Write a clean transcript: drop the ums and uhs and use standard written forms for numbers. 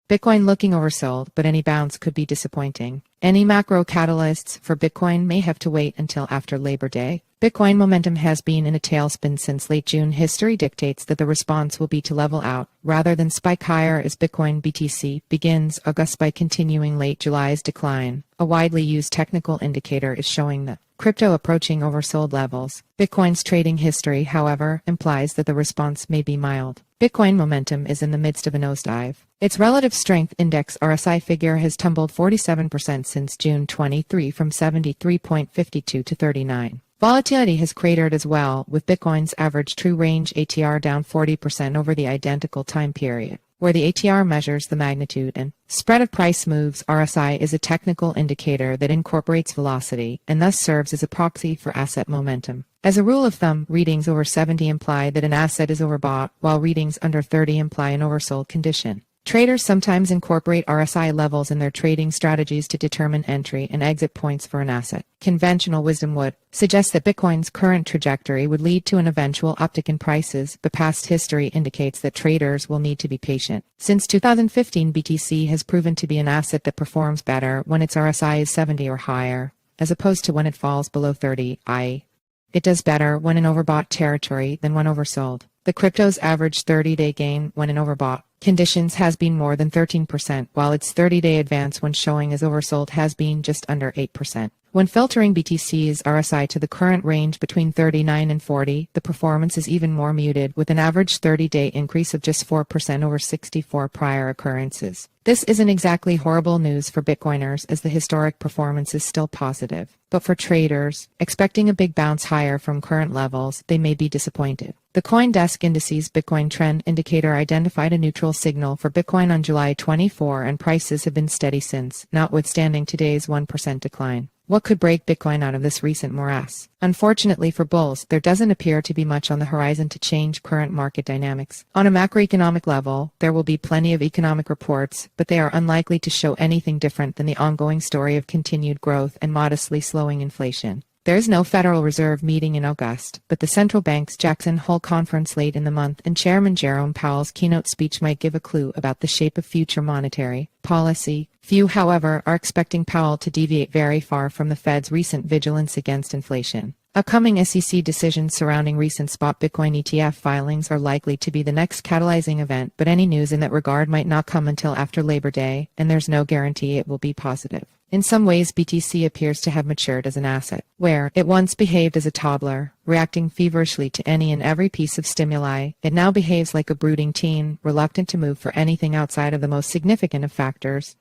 Bitcoin looking oversold, but any bounce could be disappointing. Any macro catalysts for Bitcoin may have to wait until after Labor Day. Bitcoin momentum has been in a tailspin since late June. History dictates that the response will be to level out rather than spike higher as Bitcoin BTC begins August by continuing late July's decline. A widely used technical indicator is showing the crypto approaching oversold levels. Bitcoin's trading history, however, implies that the response may be mild. Bitcoin momentum is in the midst of a nosedive. Its relative strength index RSI figure has tumbled 47% since June 23 from 73.52 to 39. Volatility has cratered as well, with Bitcoin's average true range ATR down 40% over the identical time period, where the ATR measures the magnitude and spread of price moves. RSI is a technical indicator that incorporates velocity and thus serves as a proxy for asset momentum. As a rule of thumb, readings over 70 imply that an asset is overbought, while readings under 30 imply an oversold condition. Traders sometimes incorporate RSI levels in their trading strategies to determine entry and exit points for an asset. Conventional wisdom would suggest that Bitcoin's current trajectory would lead to an eventual uptick in prices, but past history indicates that traders will need to be patient. Since 2015, BTC has proven to be an asset that performs better when its RSI is 70 or higher, as opposed to when it falls below 30, i.e., it does better when in overbought territory than when oversold. The crypto's average 30-day gain when in overbought conditions has been more than 13%, while its 30-day advance when showing as oversold has been just under 8%. When filtering BTC's RSI to the current range between 39 and 40, the performance is even more muted, with an average 30-day increase of just 4% over 64 prior occurrences. This isn't exactly horrible news for Bitcoiners, as the historic performance is still positive. But for traders, expecting a big bounce higher from current levels, they may be disappointed. The CoinDesk Indices Bitcoin Trend Indicator identified a neutral signal for Bitcoin on July 24, and prices have been steady since, notwithstanding today's 1% decline. What could break Bitcoin out of this recent morass? Unfortunately for bulls, there doesn't appear to be much on the horizon to change current market dynamics. On a macroeconomic level, there will be plenty of economic reports, but they are unlikely to show anything different than the ongoing story of continued growth and modestly slowing inflation. There is no Federal Reserve meeting in August, but the central bank's Jackson Hole conference late in the month and Chairman Jerome Powell's keynote speech might give a clue about the shape of future monetary policy. Few, however, are expecting Powell to deviate very far from the Fed's recent vigilance against inflation. Upcoming SEC decisions surrounding recent spot Bitcoin ETF filings are likely to be the next catalyzing event, but any news in that regard might not come until after Labor Day, and there's no guarantee it will be positive. In some ways, BTC appears to have matured as an asset. Where it once behaved as a toddler, reacting feverishly to any and every piece of stimuli, it now behaves like a brooding teen, reluctant to move for anything outside of the most significant of factors,